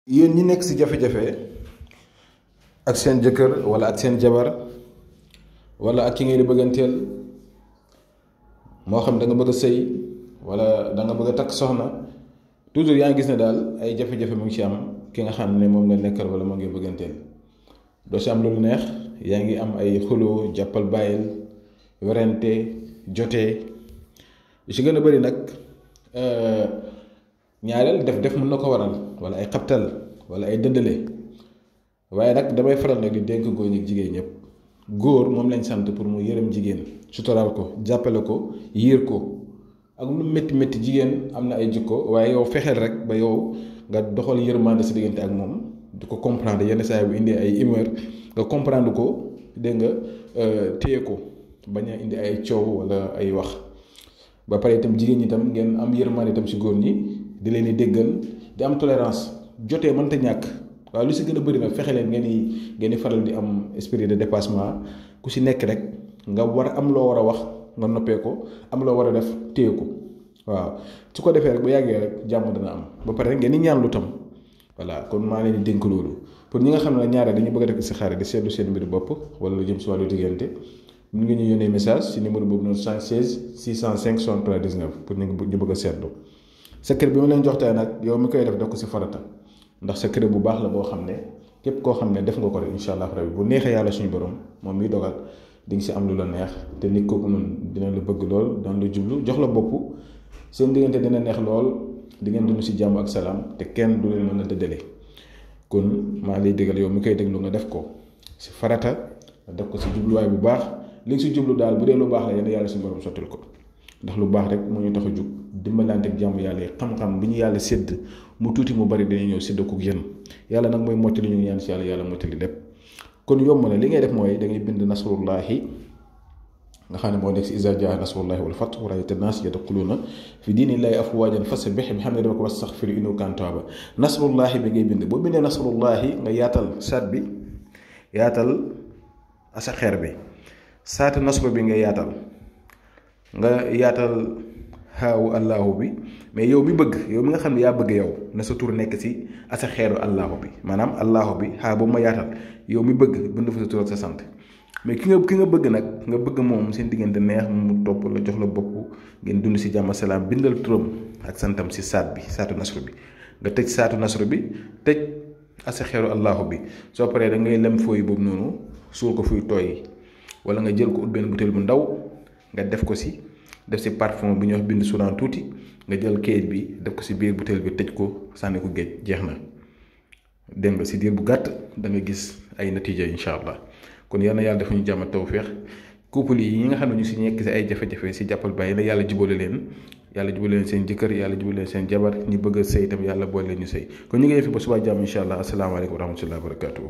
yéen ñi nekk ci jafe-jafe ak seen jëkkër wala ak seen jabar wala ak ki ngeen di bëgganteel moo xam da nga bëgg a sëy wala da nga bëgg a takk soxna toujours yaa ngi gis ne daal ay jafe-jafe mu ngi ci am ki nga xam ne moom nga nekkal wala moo ngi bëgganteel doo ci am lu neex yaa ngi am ay xuloo jàppal bàyyil werante jotee yu ci gën a bëri nag ñaareel def mën na ko waral wala ay xabtal wala ay dëndale waaye nag damay faral nag di dénk góor ñi jigéen ñëpp góor moom lañ sant pour mu yërëm jigéen sutural ko jàppale ko yiir ko ak lu métti métti jigéen am na ay jikko waaye yow fexeel rek ba yow nga doxal yërmande si diggante ak moom di ko comprendre yenn saa yi bu indee ay humeur nga comprendre ko dégg nga téye ko bañ a indi ay coow wala ay wax ba pare itam jigéen ñi itam ngeen am yërmande itam si góor ñi di leen di déggal di am tolérance jotee mënta ñàkk waaye lu si gën a bëri nag fexe leen ngeen di faral di am esprit de dépassement ku si nekk rek nga war am loo war a wax nga noppee ko am loo war a def téye ko waaw su ko defee rek bu yàggee rek jàmm dana am ba pare ngeen di ñaan lu tam voilà kon maa leen di dénk loolu pour ñi nga xam ne ñaare dañu bëgg a def si xaar di seetlu seen mbiru bopp wala lu jëm si wàllu diggante mun nga ñu yónnee message si numéro boobu noonu 76 605 63 19 pour ñu bëgg a seetlu secret bi ma leen jox tey nag yow mi koy def ko si farata ndax secret bu baax la boo xam ne képp koo xam ne def nga ko rek incha allah rabbi bu neexee yàlla suñu borom moom miy dogal di nga si am lu la neex te nit kooku noonu dina la bëgg lool dana la jublu jox la bopp seen diggante dina neex lool di ngeen dund si jàmm ak salaam te kenn du leen mën a dëddale kon maa lay déggal yow mi koy déglu nga def ko si farata nga def ko si jubluwaay bu baax li nga si jublu daal bu dee lu baax la yéen yàlla suñu borom sottil ko ndax lu baax rek moo ñu tax a jug dimbalante ak jàmm yàlla yi xam-xam bi ñu yàlla sédd mu tuuti mu bari dañuy ñëw sédd ko yéen yàlla nag mooy mottali ñu ngi ñaan si yàlla mottali lépp kon yomb na li ngay def mooy da ngay bind nasrullahi nga xam ne moo nekk si iza jaa nasrullahi wal fath wa ra'ayta an-naasa yadkhuluuna fi diinillahi afwaajan fasabbih bihamdi rabbika wastaghfir innahu kaana tawwaaba nasrullahi bi ngay bind boo bindee nasrullahi nga yaatal saat bi yaatal asa xeer bi saatu nasru bi nga yaatal xaawu allahu bi mais yow mi bëgg yow mi nga xam ne yaa bëgg yow na sa tur nekk si asa xeeru allahu bi maanaam allahu bi xaa boobu ma yaatal yow mi bëgg bind fa sa tur ak sa sant mais ki nga bëgg nag nga bëgg moom seen diggante neex mu topp la jox la bopp ngeen dund si jàmm salaam bindal turam ak santam si saat bi saatu nasru bi nga tëj saatu nasru bi tëj asa xeeru allahu bi soo paree da ngay lem fooy boobu noonu suul ko fuy tooy wala nga jël ko ut benn butéel bu ndaw nga def ko si def si parfum bi ñuy wax bind suran tuuti nga jël kayit bi def ko si biir butéel bi tëj ko sànni ko géej jeex na dégg nga si diir bu gàtt da nga gis ay natiija incha allah kon yal na yàlla def ñu jàmm ak tawfeex couple yi ñi nga xam ne ñu si nekk si ay jafe-jafe si jàppal bàyyi la yàlla jubale leen seen jëkkër yàlla jubale leen seen jabar ñi bëgg a sëy itam yàlla boole leen ñu sëy kon ñu ngi fi ba subaa jàmm incha allah asalaamaaleykum wa rahmatullahi wa barakatuh